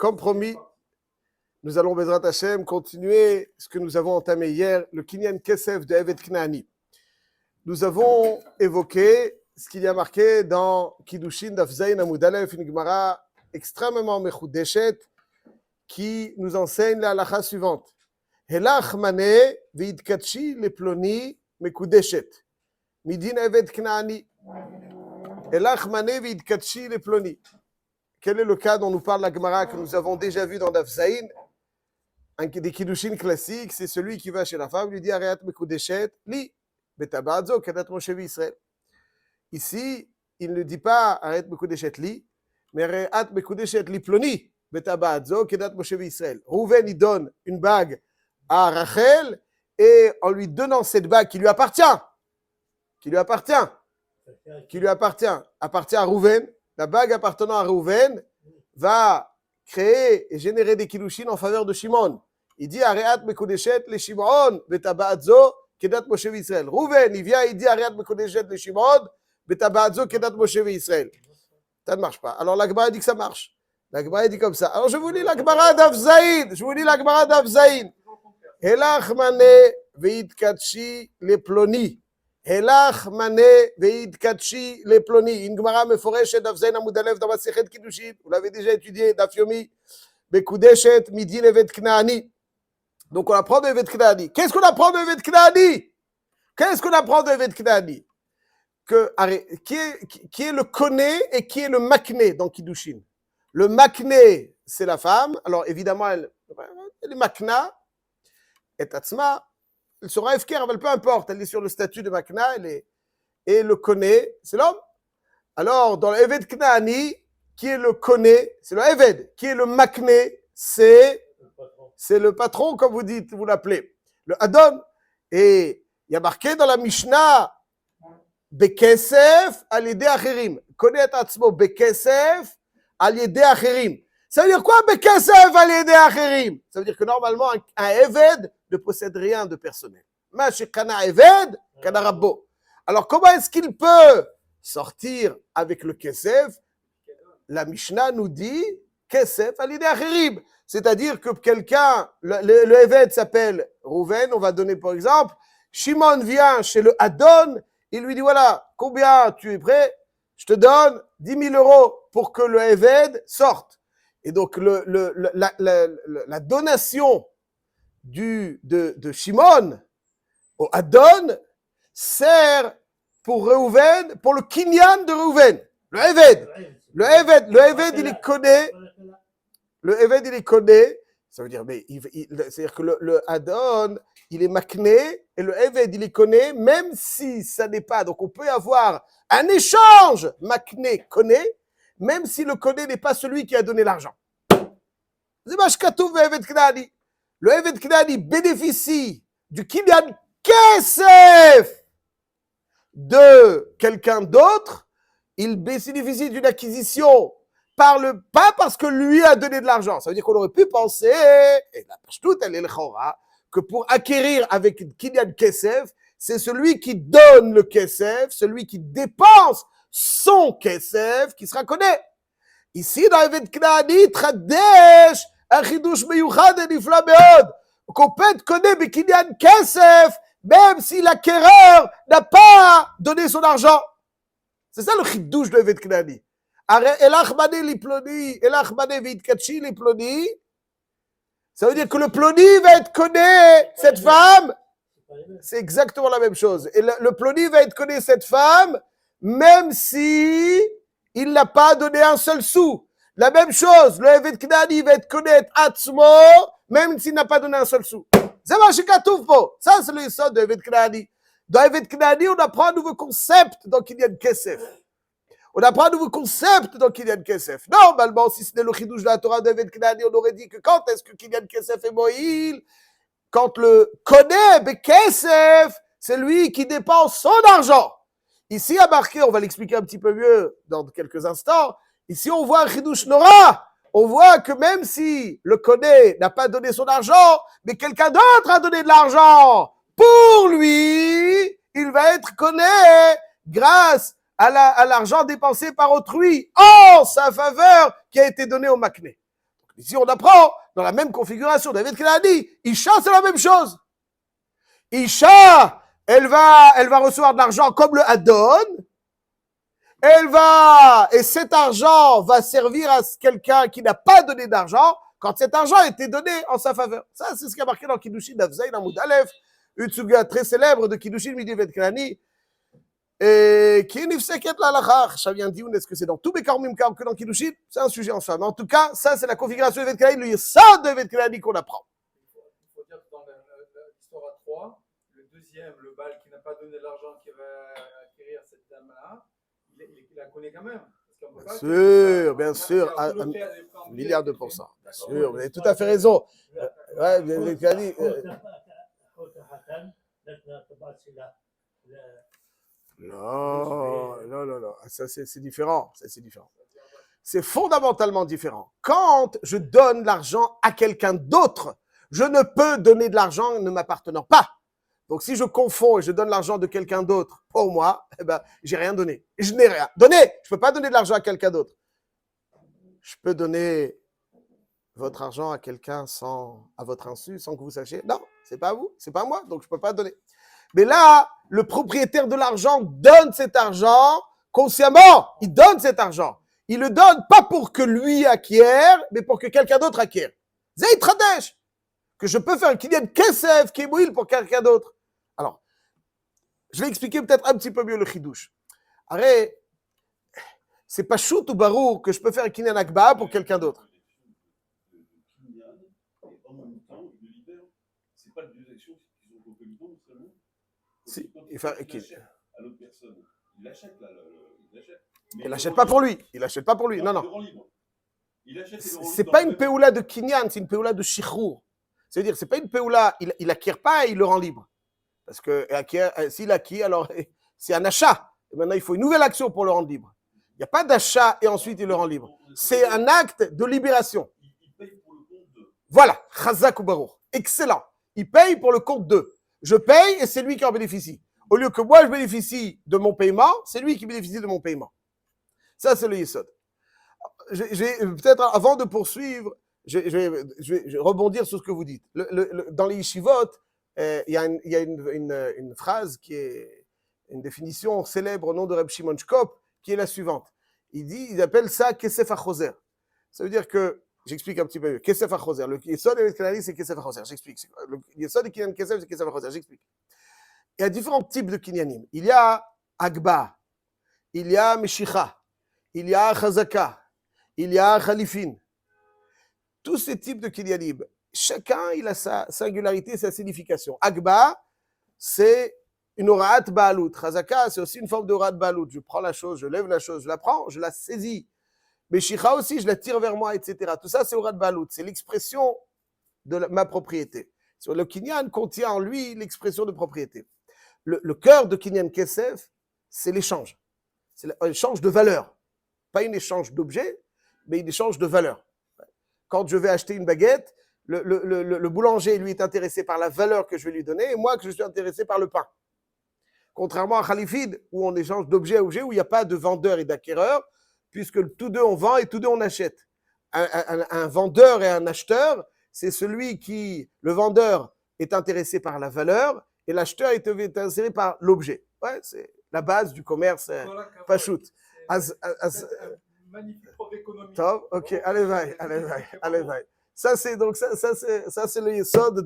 comme promis, nous allons, Bezrat Hashem, continuer ce que nous avons entamé hier, le Kinyan Kesef de Evet Knaani. Nous avons évoqué ce qu'il y a marqué dans Kiddushin Daf Zayin Amud Aleph, une Gemara extrêmement mechoudeshet qui nous enseigne la halakha suivante. Helach mane v'idkatshi leploni mekudeshet. Midin Evet Knaani. Helach mane v'idkatshi leploni. Quel est le cas dont nous parle la Gemara que nous avons déjà vu dans Daf Zayin? Un des Kiddushin classiques, c'est celui qui va chez la femme, lui dit Areat mekudeshet li. Betabadzo kedat Moshe Israël. Ici, il ne dit pas Areat mekudeshet li, mais Areat mekudeshet li ploni. Betabadzo kedat Moshe Israël. Rouven, il donne une bague à Rachel et en lui donnant cette bague qui lui appartient à Rouven, la bague appartenant à Rouven va créer et générer des kiddushin en faveur de Shimon. Il dit Areat mekudeshet le Shimon betabadzo kedat Moshe Israël. Rouven, il vient, il dit Areat mekudeshet le Shimon betabadzo kedat Moshe Israël. Ça ne marche pas. Alors la Gemara dit que ça marche. La Gemara dit comme ça. Alors je vous lis la Gemara Daf Zayin. Helach mane veidkatshi le ploni. Helach mane veidkatshi le ploni. Une Gemara meforeshet Daf Zayin Amud Aleph dans Masechet Kiddushin. Vous l'avez déjà étudié, Daf Yomi. Bekudeshet midin Evet Knaani. Donc on apprend de Evet Knaani. Qu'est-ce qu'on apprend de Evet Knaani? Qui est le koné et qui est le makné dans Kiddushin? Le makné, c'est la femme. Alors évidemment, elle est makna, et tatsma, elle sera efker, peu importe, elle est sur le statut de makna, et le koné, c'est l'homme. Alors dans le Evet Knaani, qui est le koné? C'est le Eved. Qui est le makné? C'est le patron, comme vous dites, vous l'appelez. Le Adon. Et il y a marqué dans la Mishnah, Bekesef al yedei acherim. Connaît atzmo Bekesef al yedei acherim. Ça veut dire quoi Bekesef al yedei acherim? Ça veut dire que normalement, un Eved ne possède rien de personnel. Ma shekana Eved, kana rabbo. Alors comment est-ce qu'il peut sortir avec le Kesef? La Mishnah nous dit Kesef al yedei acherim. C'est-à-dire que quelqu'un, le Eved s'appelle Rouven, on va donner par exemple, Shimon vient chez le Adon, il lui dit voilà, combien tu es prêt? Je te donne 10 000 euros pour que le Eved sorte. Et donc la donation de Shimon au Adon sert pour Reuven, pour le Kinyan de Reuven, le Eved. Le Eved, il est connu. Le Eved, il est connu, ça veut dire, c'est-à-dire que le Adon, il est makné, et le Eved, il est connu, même si ça n'est pas. Donc, on peut avoir un échange makné-connu, même si le connu n'est pas celui qui a donné l'argent. C'est mashkatouf le Eved Knaani. Le Eved Knaani bénéficie du Kinyan Kesef de quelqu'un d'autre. Il bénéficie d'une acquisition pas parce que lui a donné de l'argent. Ça veut dire qu'on aurait pu penser, et la pashtout, elle est le chora, que pour acquérir avec Kinyan Kesef, c'est celui qui donne le Kesef, celui qui dépense son Kesef, qui sera connu. Ici, dans Evet Knaani, Tradesh, un chidush meyuchad et nifla meod, qu'on peut être connu avec Kinyan Kesef, même si l'acquéreur n'a pas donné son argent. C'est ça le chidush de Evet Knaani. Elach mane li ploni, elach mane v'idkatshi li ploni. Ça veut dire que le ploni va être connu, cette femme. C'est exactement la même chose. Et le ploni va être connu, cette femme, même si il n'a pas donné un seul sou. La même chose, le Evet Knaani va être connu atzmo, même s'il n'a pas donné un seul sou. C'est ma shikatouf po. Ça, c'est le sort de Evet Knaani. Dans Evet Knaani, on apprend un nouveau concept dans Kinyan Kesef. On apprend un nouveau concept dans Kinyan Kesef. Normalement, si c'était le chidouche de la Torah de Evet Knaani, on aurait dit que quand est-ce que Kinyan Kesef est moïl? Quand le Koné Bekesef, c'est lui qui dépense son argent. Ici, à marqué, on va l'expliquer un petit peu mieux dans quelques instants. Ici, on voit un chidouche Nora. On voit que même si le Koné n'a pas donné son argent, mais quelqu'un d'autre a donné de l'argent pour lui, il va être Koné grâce à l'argent dépensé par autrui en sa faveur qui a été donné au makné. Ici, on apprend, dans la même configuration, David Kenani, Isha, c'est la même chose. Isha, elle va recevoir de l'argent comme le Adon, et cet argent va servir à quelqu'un qui n'a pas donné d'argent quand cet argent a été donné en sa faveur. Ça, c'est ce qui a marqué dans Kiddushin d'Avzaïn Amoud Aleph, une suga très célèbre de Kiddushin Midi David Kenani, et qui est nifseket la halakha. Chavien dit, est-ce que c'est dans tous les karmim que dans Kiddushin? C'est un sujet en soi. Mais en tout cas, ça, c'est la configuration de David Kenani, le yesod de David Kenani qu'on apprend. Il faut dire que dans l'histoire à 3, le deuxième, le Baal qui n'a pas donné l'argent qui va acquérir cette dame-là, il la connaît quand même. Bien sûr, à un milliard de pourcents. Bien sûr, vous avez tout à fait raison. Ouais, vous avez dit. Non. Ça, c'est différent. Ça, c'est différent. C'est fondamentalement différent. Quand je donne l'argent à quelqu'un d'autre, je ne peux donner de l'argent ne m'appartenant pas. Donc, si je confonds et je donne l'argent de quelqu'un d'autre pour moi, eh ben, j'ai rien donné. Je n'ai rien donné. Je peux pas donner de l'argent à quelqu'un d'autre. Je peux donner votre argent à quelqu'un à votre insu, sans que vous sachiez. Non, c'est pas vous, c'est pas moi, donc je peux pas donner. Mais là, le propriétaire de l'argent donne cet argent consciemment. Il donne cet argent. Il le donne pas pour que lui acquiert, mais pour que quelqu'un d'autre acquiert. Zay Tradesh. Que je peux faire un kinyan kesef, kemouil pour quelqu'un d'autre. Alors, je vais expliquer peut-être un petit peu mieux le chidouche. Arrête, c'est pas chout ou barou que je peux faire un kinyan akba pour quelqu'un d'autre. C'est pas deux actions qui sont concomitantes seulement. Si, il fait à l'autre personne. Il achète là, il l'achète pas pour lui. Il l'achète pas pour lui. Non. Il achète. C'est pas une péoula de kinyan, c'est une péoula de shichrur. C'est-à-dire, c'est pas une péoula, il acquiert pas et il le rend libre. Parce que s'il acquiert, alors c'est un achat. Et maintenant, il faut une nouvelle action pour le rendre libre. Il n'y a pas d'achat et ensuite il le rend libre. C'est un acte de libération. Il paye pour le compte de. Voilà, Chazak ou Baruch. Excellent. Il paye pour le compte d'eux. Je paye et c'est lui qui en bénéficie. Au lieu que moi, je bénéficie de mon paiement, c'est lui qui bénéficie de mon paiement. Ça, c'est le Yesod. Peut-être avant de poursuivre, je vais rebondir sur ce que vous dites. Dans les yeshivot, il y a une phrase qui est une définition célèbre au nom de Reb Shimon Shkop, qui est la suivante. Il appelle ça Kesef HaChoser. Ça veut dire que, j'explique un petit peu mieux, Kesef HaChoser. Le Yesod et le Kinani, c'est Kesef HaChoser. J'explique. Le Yesod et Kinyan Kesef, c'est Kesef HaChoser. J'explique. Il y a différents types de Kinyanim. Il y a Agba, il y a Meshicha, il y a Chazaka, il y a Khalifin. Tous ces types de Kinyanim, chacun il a sa singularité, sa signification. Agba, c'est une Horaat Ba'alut. Chazaka, c'est aussi une forme de Horaat Ba'alut. Je prends la chose, je lève la chose, je la prends, je la saisis. Meshicha aussi, je la tire vers moi, etc. Tout ça, c'est Horaat Ba'alut. C'est l'expression de ma propriété. Le Kinyan contient en lui l'expression de propriété. Le cœur de Kinyan Kesef, c'est l'échange. C'est l'échange de valeur. Pas un échange d'objets, mais un échange de valeur. Quand je vais acheter une baguette, le boulanger, lui, est intéressé par la valeur que je vais lui donner, et moi, que je suis intéressé par le pain. Contrairement à Khalifid, où on échange d'objet à objet, où il n'y a pas de vendeur et d'acquéreur, puisque tous deux on vend et tous deux on achète. Un vendeur et un acheteur, c'est celui qui, le vendeur, est intéressé par la valeur, et l'acheteur est intéressé par l'objet. Ouais, c'est la base du commerce, pas shoot. Magnifique prof d'économie. Top, ok, allez, vaille. Ça, c'est le yesod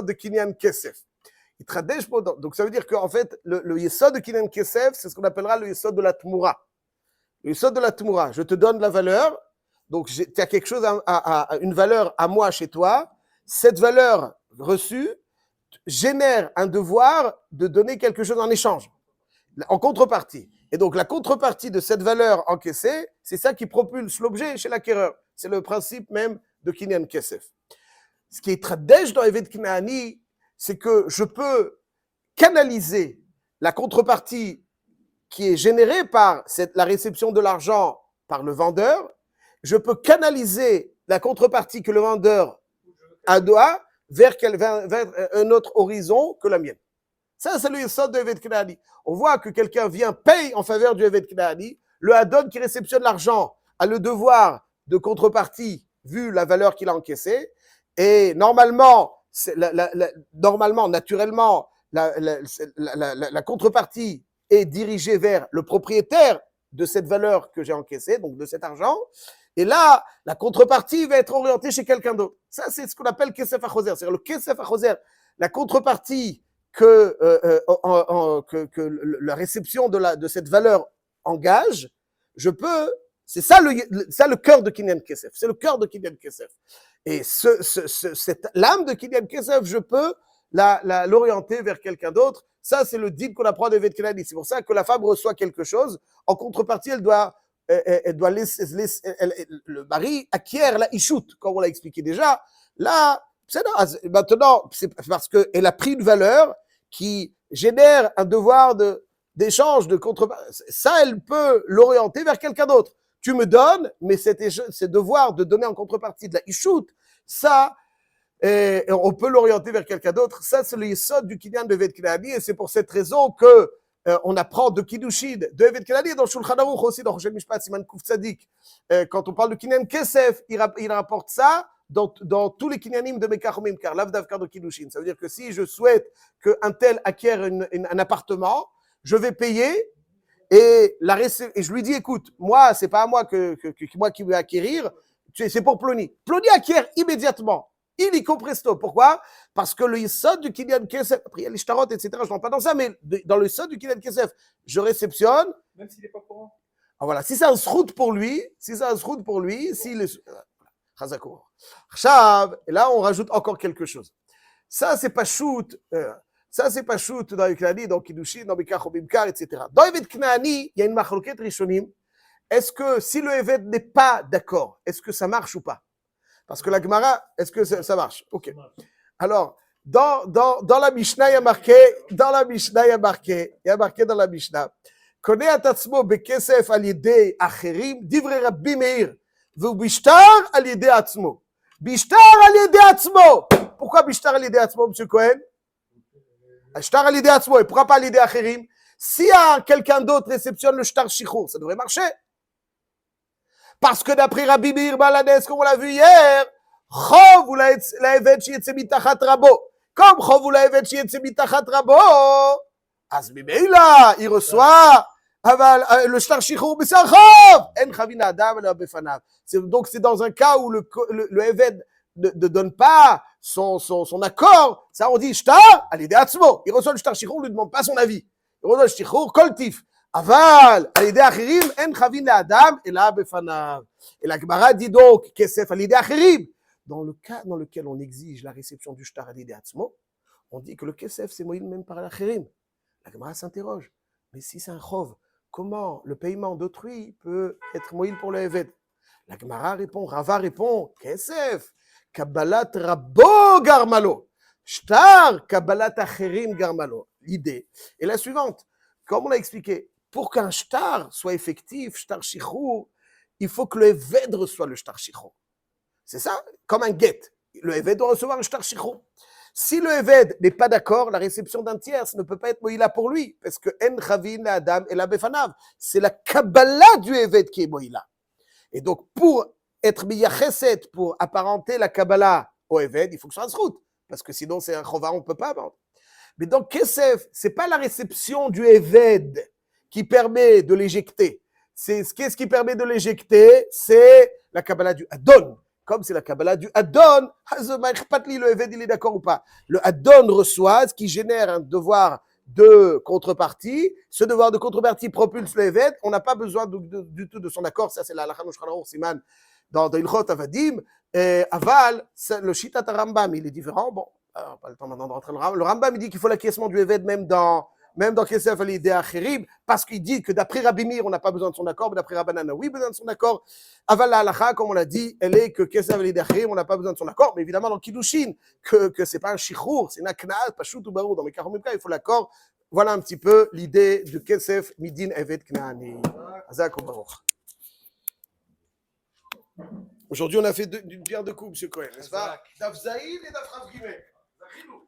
de Kinyan Kesef. Il tradèche, donc ça veut dire qu'en fait, le yesod de Kinyan Kesef, c'est ce qu'on appellera le yesod de la Tmoura. Le yesod de la Tmoura, je te donne la valeur, donc tu as quelque chose, une valeur à moi chez toi, cette valeur reçue génère un devoir de donner quelque chose en échange, en contrepartie. Et donc, la contrepartie de cette valeur encaissée, c'est ça qui propulse l'objet chez l'acquéreur. C'est le principe même de Kinyan Kesef. Ce qui est très dèche dans Evet Knaani, c'est que je peux canaliser la contrepartie qui est générée par la réception de l'argent par le vendeur. Je peux canaliser la contrepartie que le vendeur a vers un autre horizon que la mienne. Ça, c'est le yesod de Evet Knaani. On voit que quelqu'un vient, paye en faveur du Evet Knaani. Le Hadon qui réceptionne l'argent a le devoir de contrepartie vu la valeur qu'il a encaissée. Et normalement, naturellement, la contrepartie est dirigée vers le propriétaire de cette valeur que j'ai encaissée, donc de cet argent. Et là, la contrepartie va être orientée chez quelqu'un d'autre. Ça, c'est ce qu'on appelle kesef achoser. C'est-à-dire le kesef achoser, la contrepartie que la réception de cette valeur engage, je peux, c'est ça le cœur de Kinyan Kesef. C'est le cœur de Kinyan Kesef. Et cette l'âme de Kinyan Kesef, je peux l'orienter vers quelqu'un d'autre. Ça, c'est le dit qu'on apprend de Evet Kenani. C'est pour ça que la femme reçoit quelque chose. En contrepartie, elle doit le mari acquiert la ishout, comme on l'a expliqué déjà. Là, maintenant, c'est parce qu'elle a pris une valeur qui génère un devoir d'échange, de contrepartie. Ça, elle peut l'orienter vers quelqu'un d'autre. Tu me donnes, mais ce devoir de donner en contrepartie de la ishout, ça, on peut l'orienter vers quelqu'un d'autre. Ça, c'est le yesod du kinyan de Evet Kenani, et c'est pour cette raison que on apprend de Kiddushin, de Evet Kenani, dans Shulchan Aruch aussi, dans Rosh Mishpat, Siman Kuf Tzadik. Quand on parle de Kinyan Kesef, il rapporte ça dans tous les Kinyanim de Mekachomim, car l'Avdavkar de Kiddushin. Ça veut dire que si je souhaite qu'un tel acquiert un appartement, je vais payer, et je lui dis, écoute, moi, c'est pas à moi moi qui vais acquérir, c'est pour Ploni. Ploni acquiert immédiatement. Illico presto. Pourquoi? Parce que le yesod du Kinyan Kesef, après il y a les shtarot, etc., je ne rentre pas dans ça, mais dans le yesod du Kinyan Kesef, je réceptionne. Même s'il n'est pas courant. Ah, voilà, si c'est un srout pour lui, s'il est. Chazako. Chav, et là on rajoute encore quelque chose. Ça, c'est pas shoot. Ça, c'est pas shoot dans Eknani, dans Kiddushin, dans Bikach ou Bimkar, etc. Dans Evet Knani, il y a une machloket rishonim. Est-ce que si le Evet n'est pas d'accord, est-ce que ça marche ou pas? Parce que la Gemara, est-ce que ça marche? Ok. Alors, dans la Mishnah, il y a marqué, dans la Mishnah, connaît atatzmo bekesef al yedei acherim, divre Rabbi Meir, ou bishtar al yedei atzmo. Bishtar al yedei atzmo. Pourquoi bishtar al yedei atzmo, monsieur Cohen? Bishtar al yedei atzmo, et pourquoi pas al yedei acherim? Si quelqu'un d'autre réceptionne le shtar shichur, ça devrait marcher. Parce que d'après Rabbi Meir Baladès, comme on l'a vu hier, Chov ou la evet shietze mitachat rabo. Comme Chov ou la evet shietze mitachat rabo, az mimeila, il reçoit le shtar shichur b'sar Chov. En chavin adam la befanav. Donc c'est dans un cas où le evet ne donne pas son accord. Ça on dit shtar al yedei atzmo. Il reçoit le shtar shichur, on ne lui demande pas son avis. Il reçoit le shichur koltif. Aval, à l'idée achirim, en chavin l'adam, et là, befanav. Et la Gemara dit donc, kesef à l'idée achirim. Dans le cas dans lequel on exige la réception du shtar à l'idée atzmo, on dit que le kesef, c'est moïl même par l'achirim. La Gemara s'interroge. Mais si c'est un chov, comment le paiement d'autrui peut être moïl pour le evet? La Gemara répond, Rava répond, kesef, kabbalat rabbo garmalo. Shtar, kabbalat achirim garmalo. L'idée est la suivante. Comme on l'a expliqué, pour qu'un shtar soit effectif, shtar shichur, il faut que le eved reçoive le shtar shichur. C'est ça, comme un get. Le eved doit recevoir le shtar shichur. Si le eved n'est pas d'accord, la réception d'un tiers ne peut pas être moïla pour lui, parce que en chavin adam et la befanav, c'est la kabbalah du eved qui est moïla. Et donc, pour être miyacheset, pour apparenter la kabbalah au eved, il faut que ce soit un zrout, parce que sinon c'est un chova, on ne peut pas avoir. Mais donc, kesef, c'est pas la réception du eved qui permet de l'éjecter. Qu'est-ce qui permet de l'éjecter? C'est la Kabbalah du Adon. Comme c'est la Kabbalah du Adon, le eved, il est d'accord ou pas? Le Adon reçoit, ce qui génère un devoir de contrepartie. Ce devoir de contrepartie propulse le eved. On n'a pas besoin du tout de son accord. Ça, c'est la halakha Shulchan Aruch Siman dans Ilchot Avadim. Aval, le Shitat Rambam, il est différent. Bon. Alors, pas le temps maintenant de rentrer dans le Rambam. Le Rambam, il dit qu'il faut l'acquiescement du Eved même dans Kesef al-Yedei Acherim, parce qu'il dit que d'après Rabbi Meir, on n'a pas besoin de son accord, mais d'après Rabbanan, oui, besoin de son accord. Aval la halakha, comme on l'a dit, elle est que Kesef al-Yedei Acherim, on n'a pas besoin de son accord, mais évidemment dans Kiddushin, que c'est pas un shichur, c'est une aknaat, pas shoot ou barou, dans mes 40 cas, il faut l'accord. Voilà un petit peu l'idée de Kesef Midin Eved Knaani. Azak ou baruch. Aujourd'hui, on a fait d'une pierre deux coups, M. Cohen, n'est-ce pas? Daf Zaïd et Daf Rav Gimel. Zachilou.